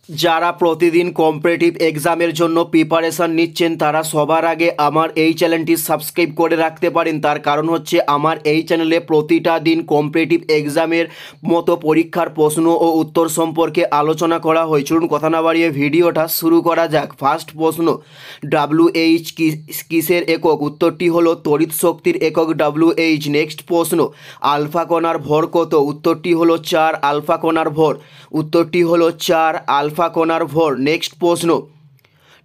যারা প্রতিদিন কম্পিটিটিভ এক্সামের জন্য প্রিপারেশান নিচ্ছেন তারা সবার আগে আমার এই চ্যানেলটি সাবস্ক্রাইব করে রাখতে পারেন। তার কারণ হচ্ছে আমার এই চ্যানেলে প্রতিটা দিন কম্পিটিটিভ এক্সামের মতো পরীক্ষার প্রশ্ন ও উত্তর সম্পর্কে আলোচনা করা হয়। চলুন কথা না বাড়িয়ে ভিডিওটা শুরু করা যাক। ফার্স্ট প্রশ্ন, WH কিসের একক? উত্তরটি হলো তড়িৎ শক্তির একক WH। নেক্সট প্রশ্ন, আলফা কণার ভর কত? উত্তরটি হলো 4 আলফা কণার ভর। উত্তরটি হলো 4 আলফা কণার ভর।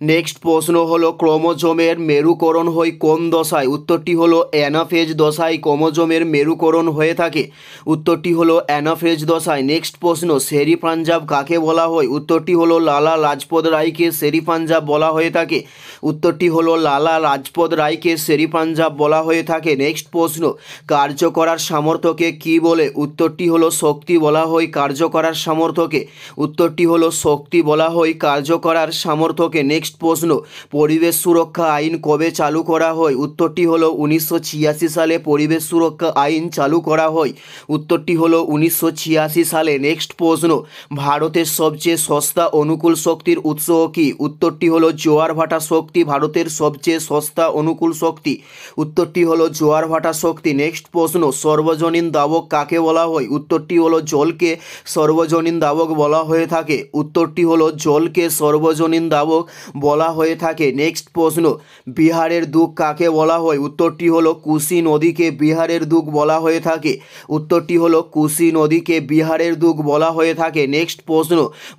নেক্সট প্রশ্ন হলো ক্রোমোজোমের মেরুকরণ হয় কোন দশায়? উত্তরটি হলো অ্যানাফেজ দশায় ক্রোমোজোমের মেরুকরণ হয়ে থাকে। উত্তরটি হলো অ্যানাফেজ দশায়। নেক্সট প্রশ্ন, শেরি পাঞ্জাব কাকে বলা হয়? উত্তরটি হলো লালা লাজপত রায়কে শেরি পাঞ্জাব বলা হয়ে থাকে। উত্তরটি হলো লালা লাজপত রায়কে শেরি পাঞ্জাব বলা হয়ে থাকে। নেক্সট প্রশ্ন, কার্য করার সামর্থ্যকে কি বলে? উত্তরটি হলো শক্তি বলা হয় কার্য করার সামর্থ্যকে। উত্তরটি হলো শক্তি বলা হয় কার্য করার সামর্থ্যকে। নেক্সট প্রশ্ন, পরিবেশ সুরক্ষা আইন কবে চালু করা হয়? উত্তরটি হলো 1986 সালে পরিবেশ সুরক্ষা আইন চালু করা হয়। উত্তরটি হলো 1986 সালে। নেক্সট প্রশ্ন, ভারতের সবচেয়ে সস্তা অনুকূল শক্তির উৎস কি? উত্তরটি হলো জোয়ার ভাটা শক্তি ভারতের সবচেয়ে সস্তা অনুকূল শক্তি। উত্তরটি হলো জোয়ার ভাটা শক্তি। নেক্সট প্রশ্ন, সর্বজনীন দাবক কাকে বলা হয়? উত্তরটি হলো জলকে সর্বজনীন দাবক বলা হয়ে থাকে। উত্তরটি হলো জলকে সর্বজনীন দাবক বলা হয়ে থাকে। নেক্সট প্রশ্ন, বিহারের দুঃখ কাকে বলা হয়? উত্তরটি হলো কোসি নদীকে বিহারের দুঃখ বলা হয়ে থাকে। উত্তরটি হলো কোসি নদীকে বিহারের দুঃখ বলা হয়ে থাকে। নেক্সট প্রশ্ন,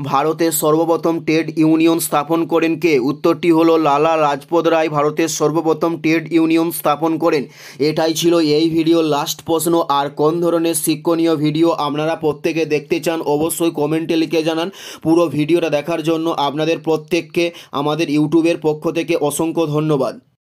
ভারতের সর্বপ্রথম ট্রেড ইউনিয়ন স্থাপন করেন কে? উত্তরটি হলো লালা লাজপত রায় ভারতের সর্বপ্রথম ট্রেড ইউনিয়ন স্থাপন করেন। এটাই ছিল এই ভিডিওর লাস্ট প্রশ্ন। আর কোন ধরনের শিক্ষণীয় ভিডিও আপনারা প্রত্যেকে দেখতে চান অবশ্যই কমেন্টে লিখে জানান। পুরো ভিডিওটা দেখার জন্য আপনাদের প্রত্যেককে আমাদের ইউটিউবের পক্ষ থেকে অসংখ্য ধন্যবাদ।